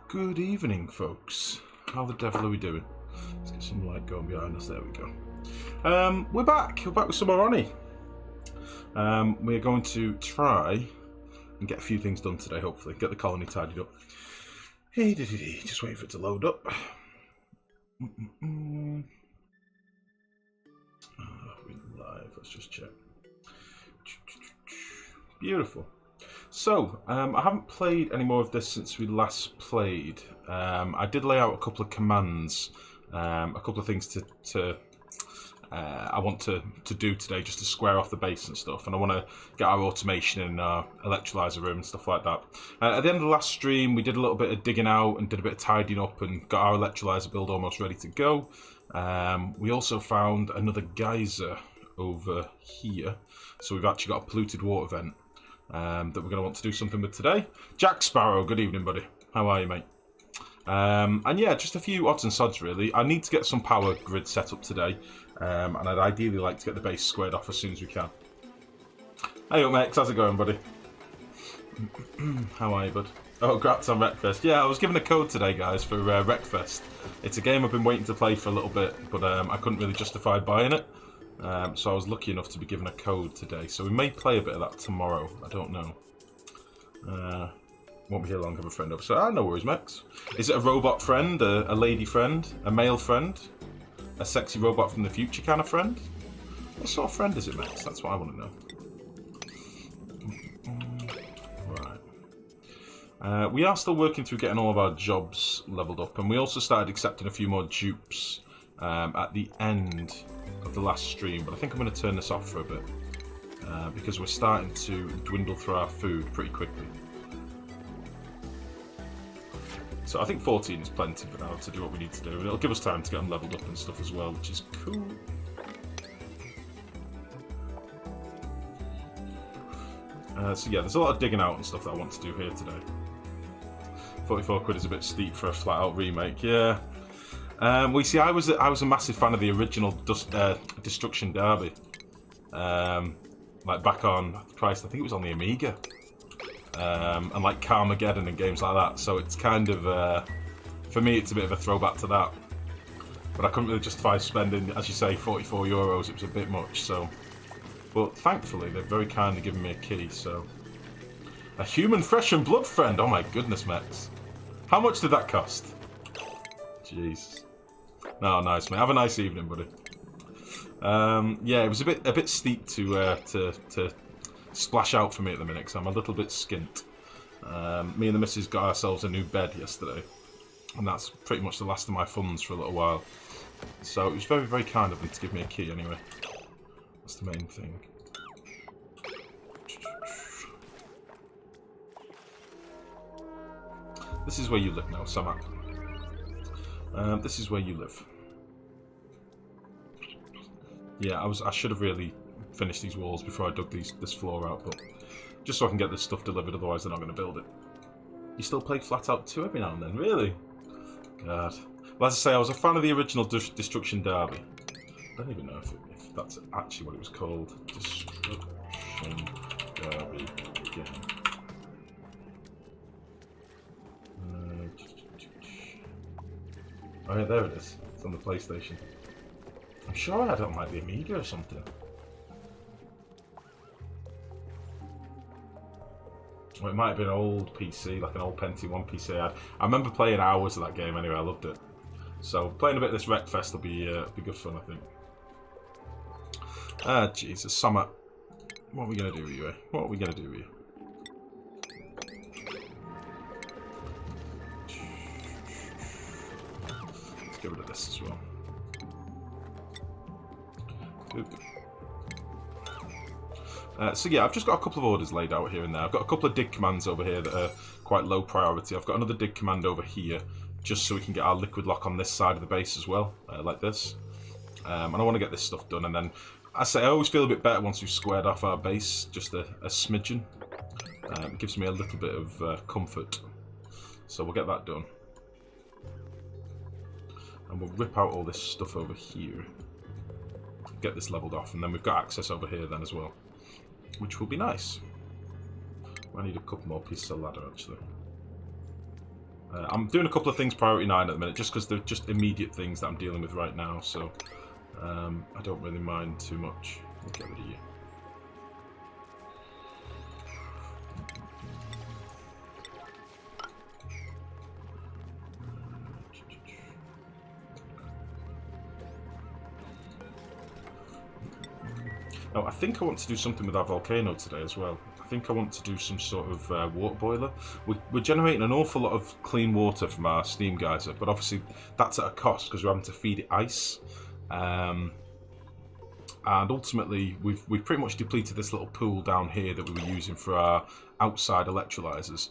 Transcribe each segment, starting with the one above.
Good evening, folks. How the devil are we doing? Let's get some light going behind us. There we go. We're back. We're back with some more Honey. We're going to try and get a few things done today, hopefully. Get the colony tidied up. Hey, just waiting for it to load up. Oh, we're live. Let's just check. Beautiful. So, I haven't played any more of this since we last played. I did lay out a couple of commands, a couple of things I want to do today, just to square off the base and stuff. And I want to get our automation in our electrolyzer room and stuff like that. At the end of the last stream, we did a little bit of digging out and did a bit of tidying up and got our electrolyzer build almost ready to go. We also found another geyser over here. So we've actually got a polluted water vent that we're going to want to do something with today. Jack Sparrow, good evening, buddy. How are you, mate? And yeah, just a few odds and sods, really. I need to get some power grid set up today, and I'd ideally like to get the base squared off as soon as we can. Hey up, mate. How's it going, buddy? How are you, bud? Oh, congrats on Wreckfest. Yeah, I was given a code today, guys, for Wreckfest. It's a game I've been waiting to play for a little bit, but I couldn't really justify buying it. So I was lucky enough to be given a code today. So we may play a bit of that tomorrow. I don't know. Won't be here long, have a friend over. So, no worries, Max. Is it a robot friend, a lady friend, a male friend, a sexy robot from the future kind of friend? What sort of friend is it, Max? That's what I want to know. Right. We are still working through getting all of our jobs leveled up, and we also started accepting a few more dupes at the end of the last stream, but I think I'm going to turn this off for a bit because we're starting to dwindle through our food pretty quickly. So I think 14 is plenty for now to do what we need to do, and it'll give us time to get them leveled up and stuff as well, which is cool. So yeah, there's a lot of digging out and stuff that I want to do here today. 44 quid is a bit steep for a flat-out remake, yeah. Well, you see, I was a massive fan of the original Destruction Derby. Like back on Christ, I think it was on the Amiga. And like Carmageddon and games like that. So it's kind of for me, it's a bit of a throwback to that. But I couldn't really justify spending, as you say, 44 euros. It was a bit much. So, but thankfully, they've very kindly given me a key. So, a human flesh and blood friend. Oh my goodness, Max. How much did that cost? Jeez. No, nice, mate. Have a nice evening, buddy. Yeah, it was a bit steep to splash out for me at the minute, because I'm a little bit skint. Me and the missus got ourselves a new bed yesterday, and that's pretty much the last of my funds for a little while. So it was very, very kind of them to give me a key anyway. That's the main thing. This is where you live now, Samak. This is where you live. Yeah, I should have really finished these walls before I dug this floor out, but just so I can get this stuff delivered, otherwise they're not going to build it. You still play Flat Out 2 every now and then, really? God. Well, as I say, I was a fan of the original Destruction Derby. I don't even know if that's actually what it was called. Destruction Derby game. Oh yeah, there it is. It's on the PlayStation. I'm sure I had it on like the Amiga or something. Or it might have been an old PC, like an old Pentium 1 PC I had. I remember playing hours of that game anyway, I loved it. So playing a bit of this Wreckfest will be good fun, I think. Ah, Jesus, Summer. What are we going to do with you, eh? What are we going to do with you? Let's get rid of this as well. So yeah, I've just got a couple of orders laid out here and there. I've got a couple of dig commands over here that are quite low priority. I've got another dig command over here, just so we can get our liquid lock on this side of the base as well, like this. And I want to get this stuff done, and then, I always feel a bit better once we've squared off our base, just a smidgen. It gives me a little bit of comfort. So we'll get that done. And we'll rip out all this stuff over here. Get this leveled off, and then we've got access over here then as well, which will be nice. I need a couple more pieces of ladder actually. I'm doing a couple of things priority 9 at the minute, just because they're just immediate things that I'm dealing with right now, so I don't really mind too much. We'll get rid of you. Oh, I think I want to do something with our volcano today as well. I think I want to do some sort of water boiler. We're generating an awful lot of clean water from our steam geyser, but obviously that's at a cost because we're having to feed it ice. And ultimately, we've pretty much depleted this little pool down here that we were using for our outside electrolyzers.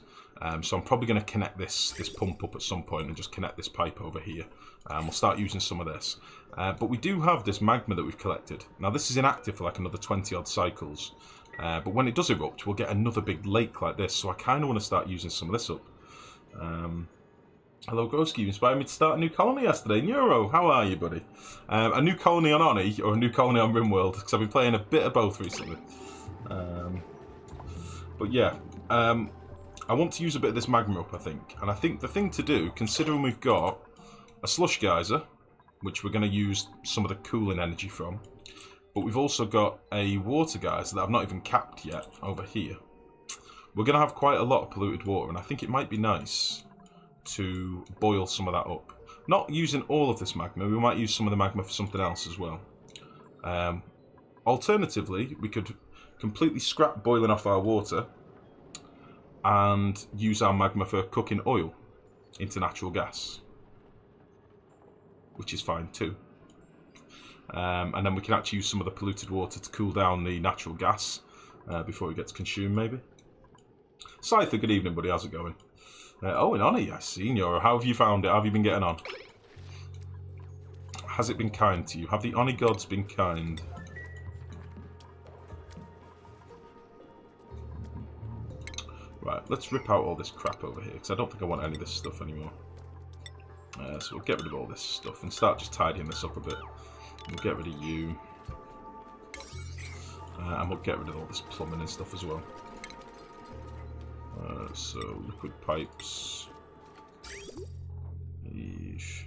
So I'm probably going to connect this pump up at some point and just connect this pipe over here. We'll start using some of this. But we do have this magma that we've collected. Now this is inactive for like another 20 odd cycles. But when it does erupt, we'll get another big lake like this. So I kind of want to start using some of this up. Hello Groski, you inspired me to start a new colony yesterday. Neuro, how are you, buddy? A new colony on Oni, or a new colony on RimWorld, because I've been playing a bit of both recently. But yeah, I want to use a bit of this magma up, I think. And I think the thing to do, considering we've got a slush geyser, which we're going to use some of the cooling energy from, but we've also got a water geyser that I've not even capped yet over here. We're going to have quite a lot of polluted water, and I think it might be nice to boil some of that up. Not using all of this magma, we might use some of the magma for something else as well. Alternatively, we could completely scrap boiling off our water and use our magma for cooking oil into natural gas, which is fine too. And then we can actually use some of the polluted water to cool down the natural gas before it gets consumed, maybe. Scyther, good evening, buddy. How's it going? Oh, in Oni, I see, Nora. How have you found it? How have you been getting on? Has it been kind to you? Have the Oni gods been kind? Right, let's rip out all this crap over here, because I don't think I want any of this stuff anymore. So we'll get rid of all this stuff and start just tidying this up a bit. We'll get rid of you. And we'll get rid of all this plumbing and stuff as well. So, liquid pipes. Eesh.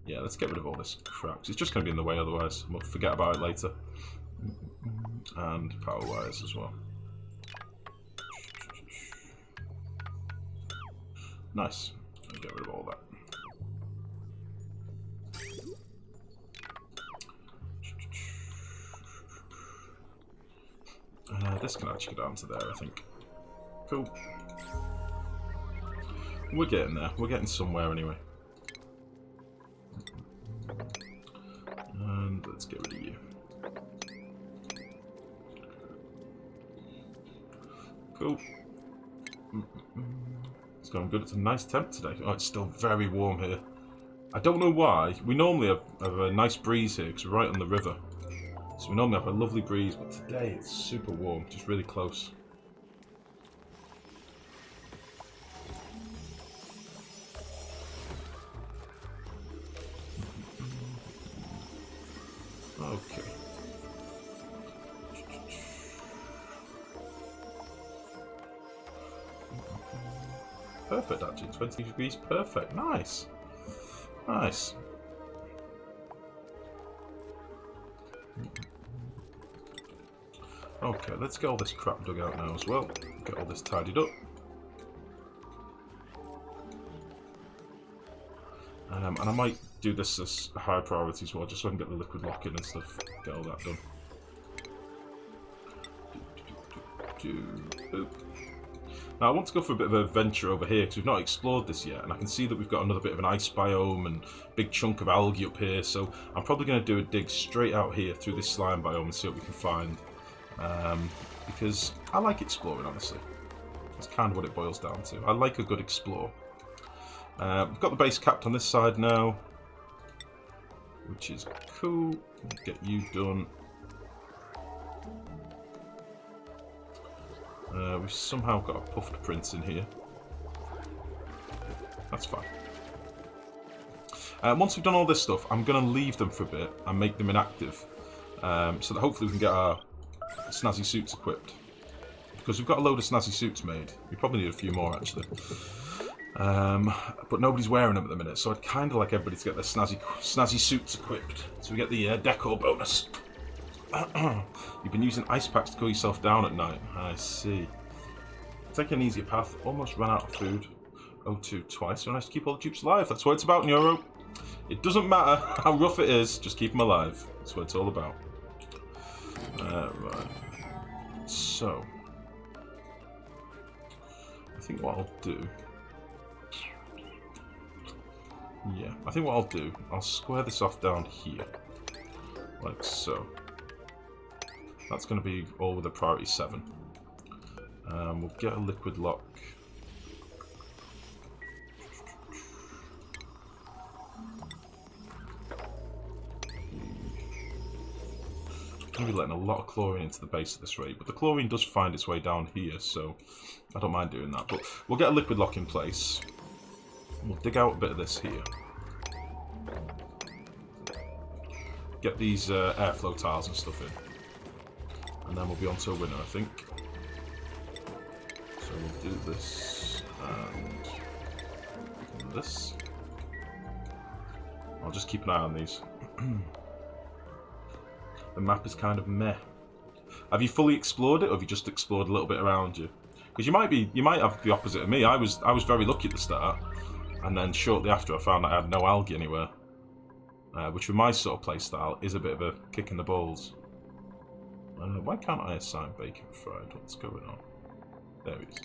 Yeah, let's get rid of all this crap. It's just going to be in the way otherwise. We'll forget about it later. And power wires as well. Nice. I'll get rid of all that. This can actually go down to there, I think. Cool. We're getting there. We're getting somewhere anyway. And let's get rid of you. Cool. It's going good. It's a nice temp today. Oh, it's still very warm here. I don't know why. We normally have a nice breeze here because we're right on the river. So we normally have a lovely breeze, but today it's super warm, just really close. Okay. Perfect, actually. 20 degrees, perfect. Nice. Nice. Okay, let's get all this crap dug out now as well. Get all this tidied up. And I might do this as a high priority as well, just so I can get the liquid lock in and stuff. Get all that done. Now I want to go for a bit of a venture over here because we've not explored this yet, and I can see that we've got another bit of an ice biome and big chunk of algae up here, so I'm probably going to do a dig straight out here through this slime biome and see what we can find. Because I like exploring, honestly. That's kind of what it boils down to. I like a good explore. We've got the base capped on this side now, which is cool. Get you done. We've somehow got a puffed prince in here. That's fine. Once we've done all this stuff, I'm going to leave them for a bit and make them inactive. So that hopefully we can get our snazzy suits equipped. Because we've got a load of snazzy suits made. We probably need a few more, actually. But nobody's wearing them at the minute, so I'd kind of like everybody to get their snazzy suits equipped. So we get the decor bonus. You've been using ice packs to cool yourself down at night. I see. Take an easier path. Almost ran out of food. O2 twice. So nice to keep all the troops alive. That's what it's about, Neuro. It doesn't matter how rough it is, just keep them alive. That's what it's all about. Right. So, I think what I'll do... Yeah, I think what I'll do, I'll square this off down here. Like so. That's going to be all with a priority 7. We'll get a liquid lock. I'm going to be letting a lot of chlorine into the base at this rate, but the chlorine does find its way down here, so I don't mind doing that. But we'll get a liquid lock in place. We'll dig out a bit of this here. Get these airflow tiles and stuff in. And then we'll be on to a winner, I think. So we'll do this and this. I'll just keep an eye on these. The map is kind of meh. Have you fully explored it, or have you just explored a little bit around you? Because you might have the opposite of me. I was very lucky at the start, and then shortly after I found I had no algae anywhere, which for my sort of playstyle is a bit of a kick in the balls. Why can't I assign bacon fried? What's going on? There it is.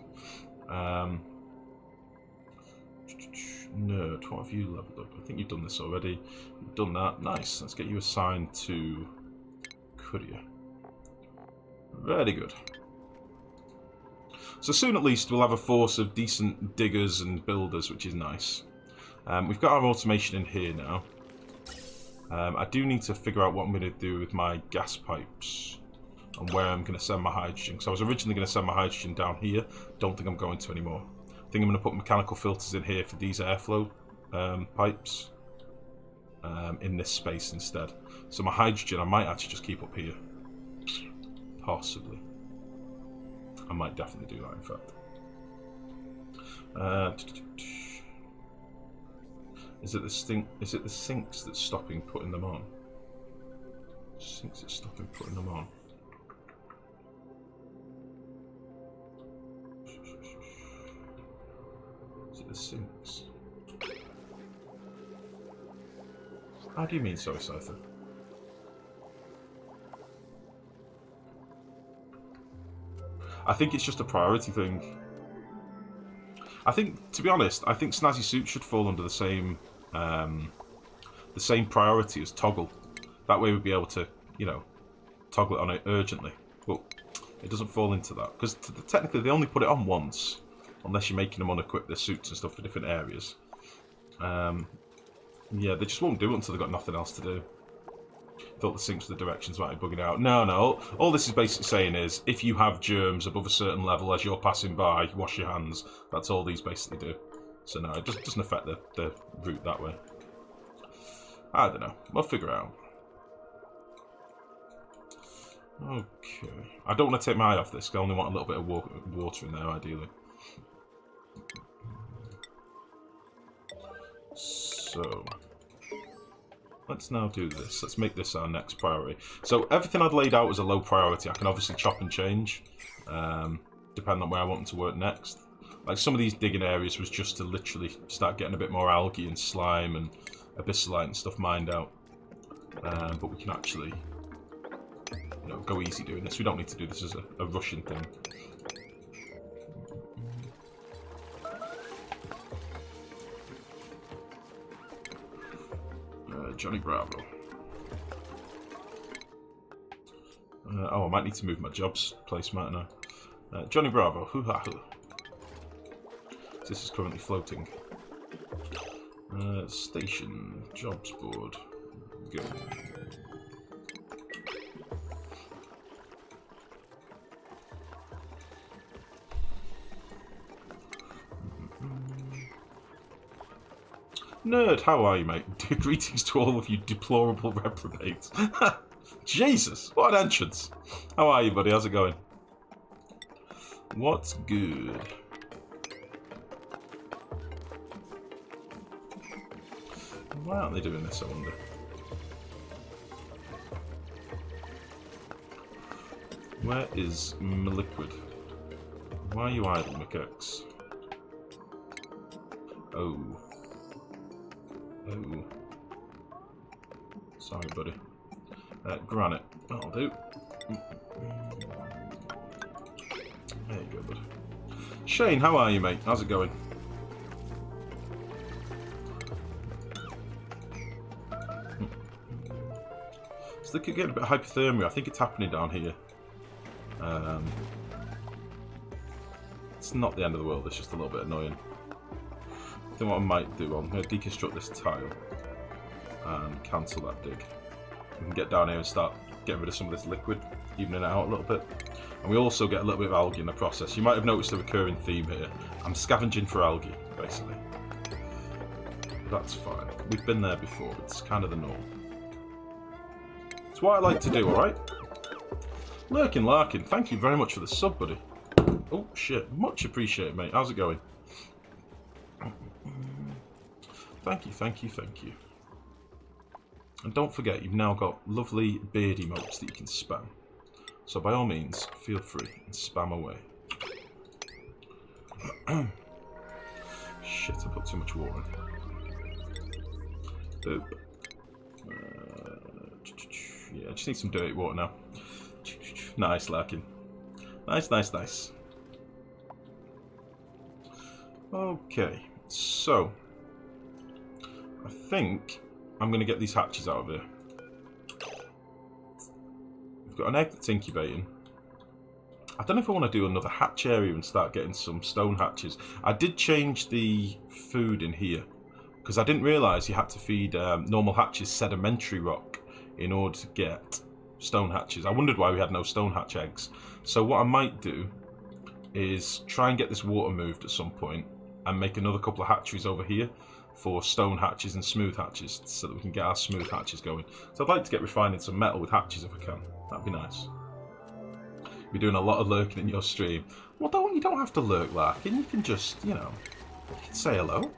Nerd, what have you leveled up? I think you've done this already. You've done that. Nice. Let's get you assigned to courier. Very good. So soon at least we'll have a force of decent diggers and builders, which is nice. We've got our automation in here now. I do need to figure out what I'm going to do with my gas pipes and where I'm going to send my hydrogen. Because I was originally going to send my hydrogen down here. Don't think I'm going to anymore. I think I'm going to put mechanical filters in here for these airflow pipes in this space instead. So my hydrogen I might actually just keep up here. Possibly. I might definitely do that, in fact. Is it the sinks that's stopping putting them on? Sinks that's stopping putting them on. Is it the sinks? How do you mean, sorry, Scyther? I think it's just a priority thing. I think, to be honest, I think Snazzy Suit should fall under the same priority as Toggle. That way we'd be able to, you know, toggle it on it urgently. But it doesn't fall into that. Because technically they only put it on once. Unless you're making them unequip their suits and stuff for different areas. Yeah, they just won't do it until they've got nothing else to do. Thought the sinks with the directions might be bugging out. No. All this is basically saying is, if you have germs above a certain level as you're passing by, wash your hands. That's all these basically do. So no, it just doesn't affect the route that way. I don't know. We'll figure it out. Okay. I don't want to take my eye off this. I only want a little bit of water in there, ideally. So... let's now do this. Let's make this our next priority. So everything I'd laid out as a low priority, I can obviously chop and change, depending on where I want them to work next. Like some of these digging areas was just to literally start getting a bit more algae and slime and abyssalite and stuff mined out. But we can actually, you know, go easy doing this. We don't need to do this as a rushing thing. Johnny Bravo. Oh, I might need to move my jobs place, mightn't I? Johnny Bravo. Hoo-ha. This is currently floating. Station. Jobs board. Go. Nerd, how are you, mate? Greetings to all of you deplorable reprobates. Jesus, what an entrance. How are you, buddy? How's it going? What's good? Why aren't they doing this, I wonder? Where is my liquid? Why are you idle, McX? Oh. Oh. Sorry, buddy. Granite. That'll do. There you go, bud. Shane, how are you, mate? How's it going? So they could get a bit of hypothermia. I think it's happening down here. It's not the end of the world, it's just a little bit annoying. I think what I might do, I'm going to deconstruct this tile and cancel that dig. We can get down here and start getting rid of some of this liquid, evening it out a little bit. And we also get a little bit of algae in the process. You might have noticed a recurring theme here. I'm scavenging for algae, basically. But that's fine. We've been there before, it's kind of the norm. It's what I like to do, alright? Lurkin Larkin, thank you very much for the sub, buddy. Oh, shit. Much appreciated, mate. How's it going? Thank you, thank you, thank you. And don't forget, you've now got lovely beard emotes that you can spam. So by all means, feel free and spam away. Shit, I put too much water in. Boop. Yeah, I just need some dirty water now. Nice, Larkin. Nice, nice, nice. Okay, so I think I'm going to get these hatches out of here. We've got an egg that's incubating. I don't know if I want to do another hatch area and start getting some stone hatches. I did change the food in here because I didn't realise you had to feed normal hatches sedimentary rock in order to get stone hatches. I wondered why we had no stone hatch eggs. So what I might do is try and get this water moved at some point and make another couple of hatcheries over here for stone hatches and smooth hatches so that we can get our smooth hatches going. So I'd like to get refining some metal with hatches if I can. That'd be nice. We're doing a lot of lurking in your stream. Well, you don't have to lurk, Larkin. You can just, you know, you can say hello.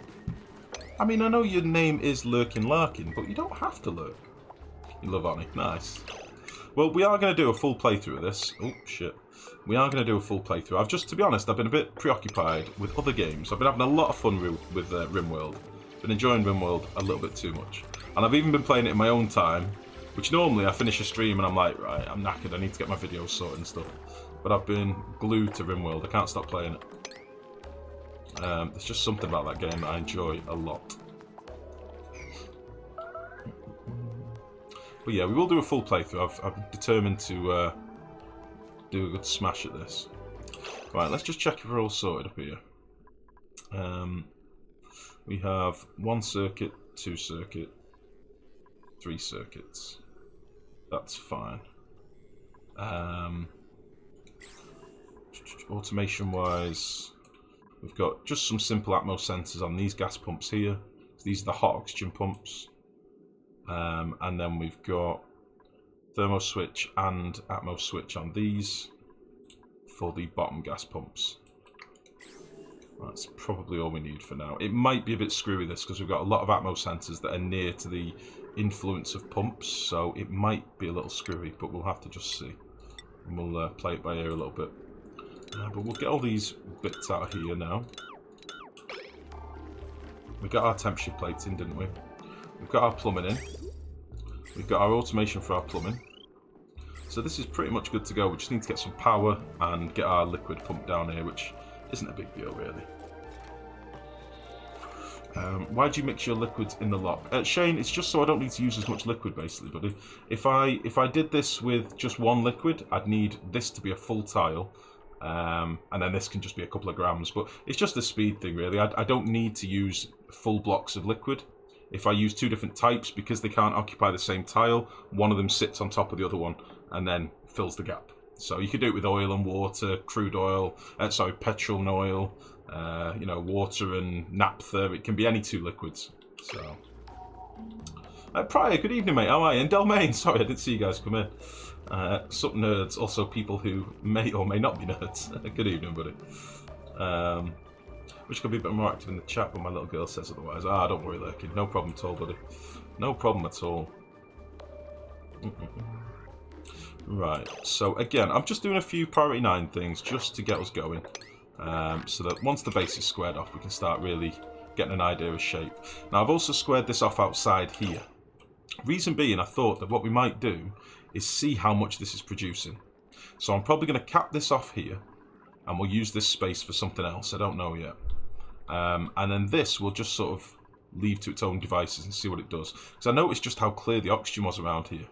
I mean, I know your name is Lurkin Larkin, but you don't have to lurk. You love Oni. Nice. Well, we are going to do a full playthrough of this. Oh, shit. We are going to do a full playthrough. To be honest, I've been a bit preoccupied with other games. I've been having a lot of fun with RimWorld. Been enjoying RimWorld a little bit too much. And I've even been playing it in my own time, which normally I finish a stream and I'm like, right, I'm knackered, I need to get my videos sorted and stuff. But I've been glued to RimWorld. I can't stop playing it. There's just something about that game that I enjoy a lot. But yeah, we will do a full playthrough. I'm determined to do a good smash at this. Right, let's just check if we're all sorted up here. We have 1 circuit, 2 circuit, 3 circuits. That's fine. Automation-wise, we've got just some simple Atmos sensors on these gas pumps here. So these are the hot oxygen pumps. And then we've got thermo switch and Atmos switch on these for the bottom gas pumps. That's probably all we need for now. It might be a bit screwy this because we've got a lot of Atmos sensors that are near to the influence of pumps, so it might be a little screwy, but we'll have to just see. And we'll play it by ear a little bit. But we'll get all these bits out of here now. We got our temperature plates in, didn't we? We've got our plumbing in. We've got our automation for our plumbing. So this is pretty much good to go. We just need to get some power and get our liquid pumped down here, which isn't a big deal really. Why do you mix your liquids in the lock? Shane, it's just so I don't need to use as much liquid basically, buddy. If I did this with just one liquid, I'd need this to be a full tile. And then this can just be a couple of grams, but it's just a speed thing really. I don't need to use full blocks of liquid. If I use 2 different types, because they can't occupy the same tile, one of them sits on top of the other one and then fills the gap. So you could do it with oil and water, crude oil, petrol and oil, you know, water and naphtha. It can be any 2 liquids. So, Prior, good evening, mate. How are you? And Delmain, sorry, I didn't see you guys come in. Sup nerds, also people who may or may not be nerds. Good evening, buddy. Which could be a bit more active in the chat, but my little girl says otherwise. Ah, don't worry, Lurkin. No problem at all, buddy. No problem at all. Right, so again, I'm just doing a few priority 9 things just to get us going. So that once the base is squared off, we can start really getting an idea of shape. Now, I've also squared this off outside here. Reason being, I thought that what we might do is see how much this is producing. So I'm probably going to cap this off here, and we'll use this space for something else. I don't know yet. And then this will just sort of leave to its own devices and see what it does. Because I noticed just how clear the oxygen was around here.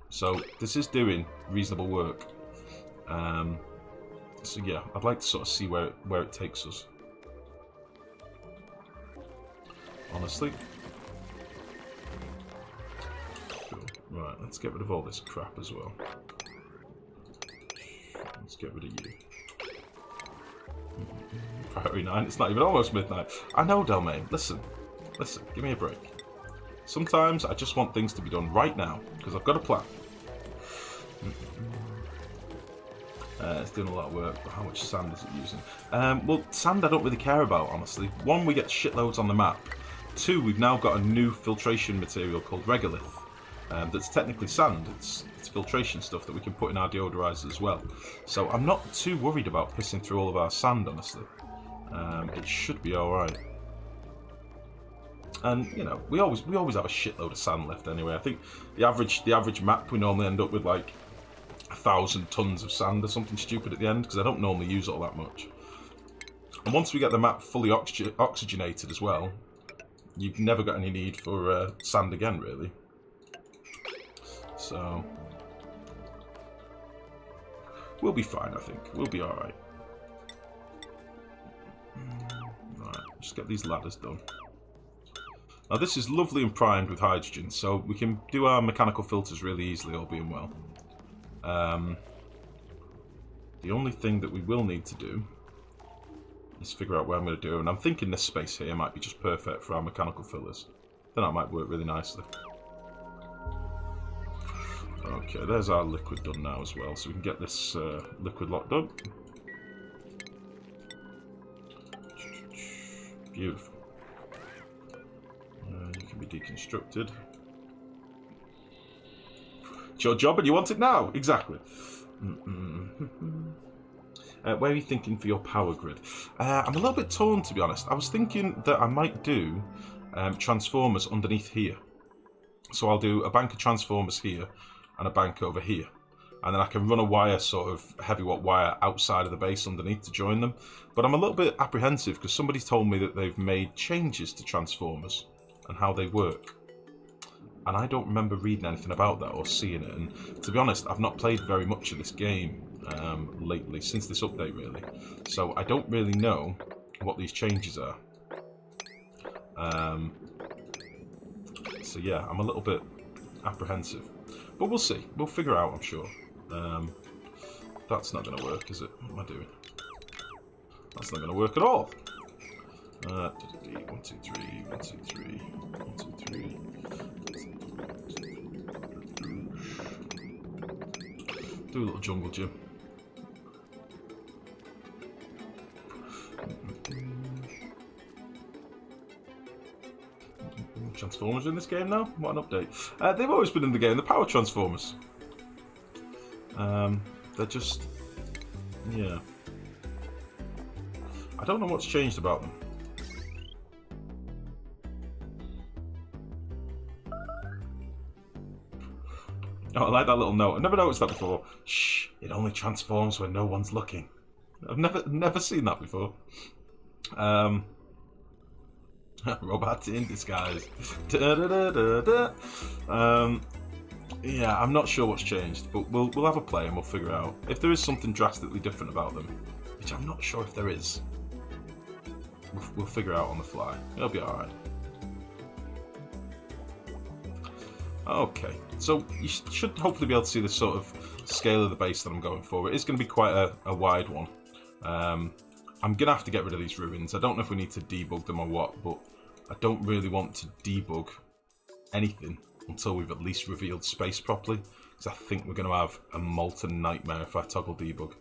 So this is doing reasonable work. So yeah, I'd like to sort of see where it takes us. Honestly. Cool. Right, let's get rid of all this crap as well. Let's get rid of you. Priority 9, it's not even almost midnight. I know, Delmain. Listen, give me a break. Sometimes I just want things to be done right now, because I've got a plan. It's doing a lot of work, but how much sand is it using? Well, sand I don't really care about, honestly. 1, we get shitloads on the map. 2, we've now got a new filtration material called regolith. That's technically sand. It's filtration stuff that we can put in our deodorizers as well. So I'm not too worried about pissing through all of our sand, honestly. It should be alright. And, you know, we always have a shitload of sand left anyway. I think the average map, we normally end up with like 1,000 tons of sand or something stupid at the end, because I don't normally use all that much. And once we get the map fully oxygenated as well, you've never got any need for sand again, really. So we'll be fine, I think. We'll be alright. Right, just get these ladders done. Now this is lovely and primed with hydrogen, so we can do our mechanical filters really easily, all being well. The only thing that we will need to do is figure out where I'm going to do it, and I'm thinking this space here might be just perfect for our mechanical fillers. Then that might work really nicely. Okay, there's our liquid done now as well, so we can get this liquid locked up. Beautiful. You can be deconstructed. It's your job and you want it now! Exactly. Where are you thinking for your power grid? I'm a little bit torn, to be honest. I was thinking that I might do transformers underneath here. So I'll do a bank of transformers here and a bank over here. And then I can run a wire, sort of heavy watt wire, outside of the base underneath to join them. But I'm a little bit apprehensive because somebody told me that they've made changes to transformers and how they work. And I don't remember reading anything about that or seeing it. And to be honest, I've not played very much of this game lately, since this update really. So I don't really know what these changes are. So yeah, I'm a little bit apprehensive. But we'll see. We'll figure out, I'm sure. That's not going to work, is it? What am I doing? That's not going to work at all. 1, 2, 3, 1, 2, 3, 1, 2, 3. Do a little jungle gym. Transformers in this game now? What an update. They've always been in the game, the power transformers. They're just... yeah. I don't know what's changed about them. Oh, I like that little note. I've never noticed that before. Shh, it only transforms when no one's looking. I've never seen that before. Robot in disguise. Da, da, da, da, da. Yeah, I'm not sure what's changed, but we'll have a play and we'll figure out if there is something drastically different about them, which I'm not sure if there is. We'll figure out on the fly. It'll be alright. Okay, so you should hopefully be able to see the sort of scale of the base that I'm going for. It is going to be quite a wide one. I'm going to have to get rid of these ruins. I don't know if we need to debug them or what, but I don't really want to debug anything until we've at least revealed space properly, because I think we're going to have a molten nightmare if I toggle debug.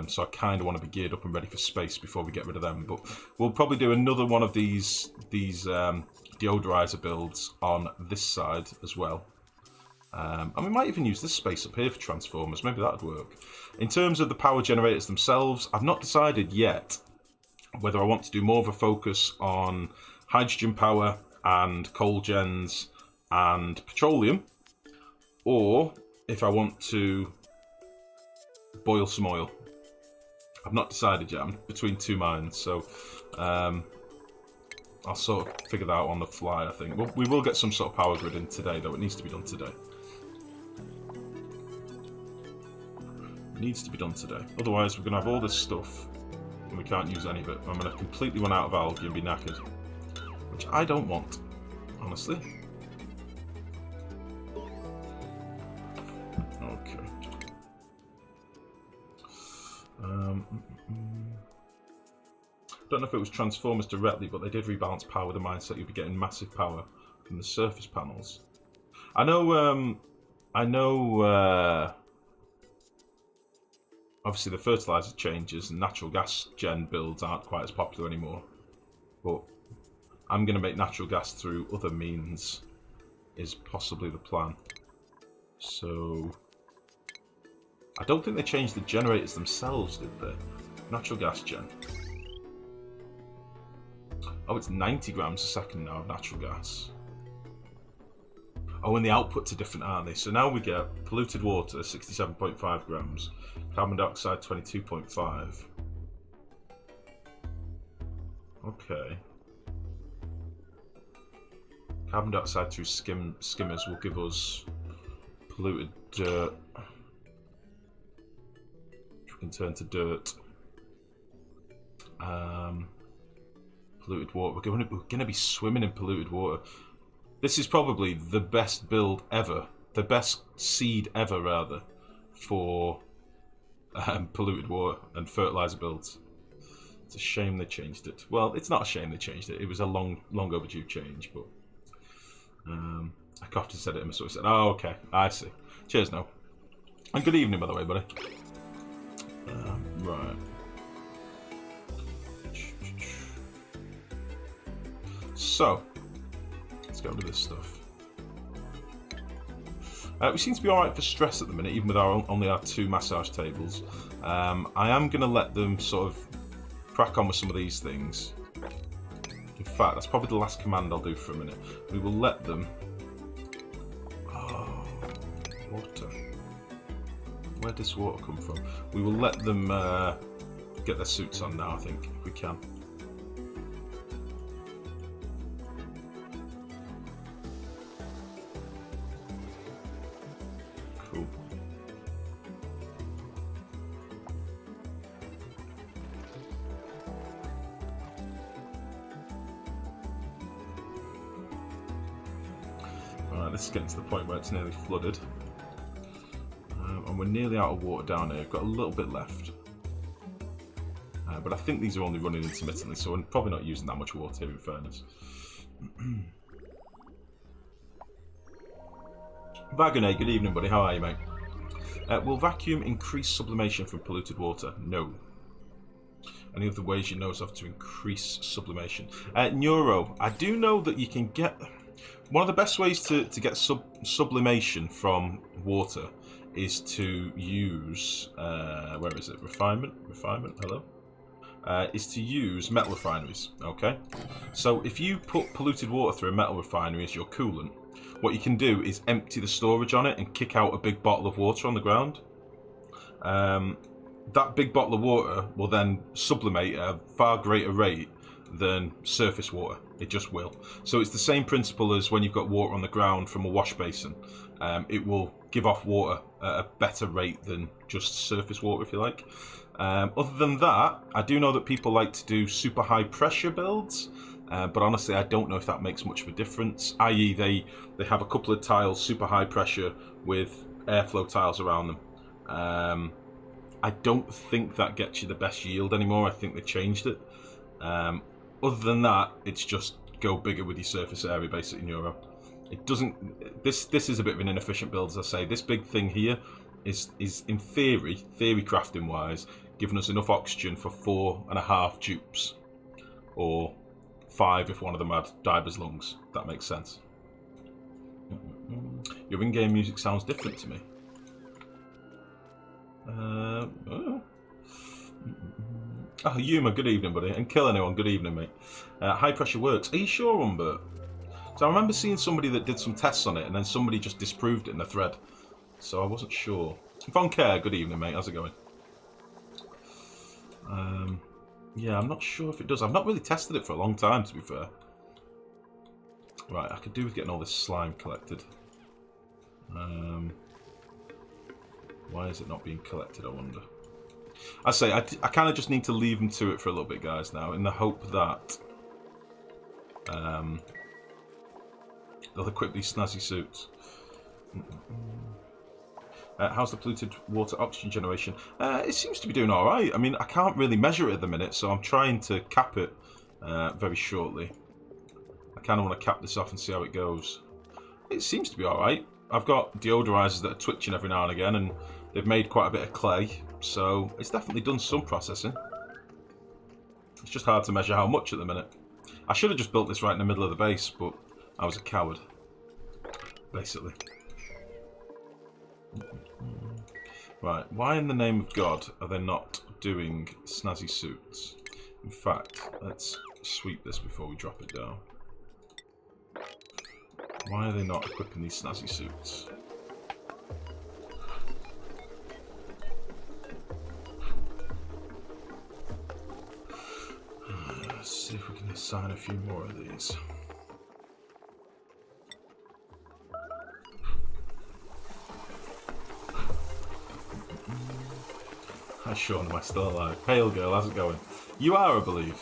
So I kind of want to be geared up and ready for space before we get rid of them. But we'll probably do another one of these deodorizer builds on this side as well. And we might even use this space up here for transformers. Maybe that would work. In terms of the power generators themselves, I've not decided yet whether I want to do more of a focus on hydrogen power and coal gens and petroleum, or if I want to boil some oil. I've not decided yet. I'm between two minds, so I'll sort of figure that out on the fly, I think. We will get some sort of power grid in today, though. It needs to be done today. It needs to be done today. Otherwise, we're going to have all this stuff, and we can't use any of it. I'm going to completely run out of algae and be knackered, which I don't want, honestly. Okay. Don't know if it was transformers directly, but they did rebalance power with the mindset you'll be getting massive power from the surface panels. I know. Obviously, the fertilizer changes and natural gas gen builds aren't quite as popular anymore. But I'm going to make natural gas through other means, is possibly the plan. So I don't think they changed the generators themselves, did they? Natural gas gen. Oh, it's 90 grams a second now of natural gas. Oh, and the outputs are different, aren't they? So now we get polluted water, 67.5 grams. Carbon dioxide, 22.5. Okay. Carbon dioxide through skimmers will give us polluted dirt, which we can turn to dirt. Polluted water. We're going to be swimming in polluted water. This is probably the best build ever, the best seed ever, rather, for polluted water and fertilizer builds. It's a shame they changed it. Well, it's not a shame they changed it. It was a long overdue change, but I often said it and so I said, "Oh, okay, I see." Cheers, now, and good evening, by the way, buddy. Right. So, let's get rid of this stuff. We seem to be alright for stress at the minute, even with only our 2 massage tables. I am going to let them sort of crack on with some of these things. In fact, that's probably the last command I'll do for a minute. We will let them... Oh, water. Where does water come from? We will let them get their suits on now, I think, if we can. Cool. Alright, this is getting to the point where it's nearly flooded. And we're nearly out of water down here. We've got a little bit left. But I think these are only running intermittently, so we're probably not using that much water here, in fairness. Vagone, good evening, buddy. How are you, mate? Will vacuum increase sublimation from polluted water? No. Any other ways you know of to increase sublimation? Neuro, I do know that you can get... One of the best ways to get sublimation from water is to use... where is it? Refinement? Hello? Is to use metal refineries, okay? So if you put polluted water through a metal refinery as your coolant, what you can do is empty the storage on it and kick out a big bottle of water on the ground. That big bottle of water will then sublimate at a far greater rate than surface water. It just will. So it's the same principle as when you've got water on the ground from a wash basin. It will give off water at a better rate than just surface water, if you like. Other than that, I do know that people like to do super high pressure builds, but honestly I don't know if that makes much of a difference, i.e. they have a couple of tiles super high pressure with airflow tiles around them. I don't think that gets you the best yield anymore. I think they changed it. Other than that, it's just go bigger with your surface area basically in Euro. It doesn't... This is a bit of an inefficient build, as I say. This big thing here is in theory crafting wise, giving us enough oxygen for 4.5 dupes. Or 5 if one of them had diver's lungs. If that makes sense. Your in-game music sounds different to me. Oh, Yuma, good evening, buddy. And Kill Anyone, good evening, mate. High pressure works. Are you sure, Humbert? So I remember seeing somebody that did some tests on it, and then somebody just disproved it in the thread. So I wasn't sure. Von Care, good evening, mate. How's it going? Yeah, I'm not sure if it does. I've not really tested it for a long time, to be fair. Right, I could do with getting all this slime collected. Why is it not being collected, I wonder? I say, I kind of just need to leave them to it for a little bit, guys, now, in the hope that they'll equip these snazzy suits. How's the polluted water oxygen generation? It seems to be doing alright. I mean, I can't really measure it at the minute, so I'm trying to cap it very shortly. I kind of want to cap this off and see how it goes. It seems to be alright. I've got deodorizers that are twitching every now and again, and they've made quite a bit of clay, so it's definitely done some processing. It's just hard to measure how much at the minute. I should have just built this right in the middle of the base, but I was a coward, basically. Right, why in the name of God are they not doing snazzy suits? In fact, let's sweep this before we drop it down. Why are they not equipping these snazzy suits? Let's see if we can assign a few more of these. Hi Sean, am I still alive? Pale girl, how's it going? You are, I believe.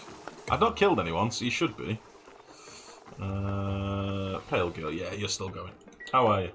I've not killed anyone, so you should be. Pale girl, yeah, you're still going. How are you?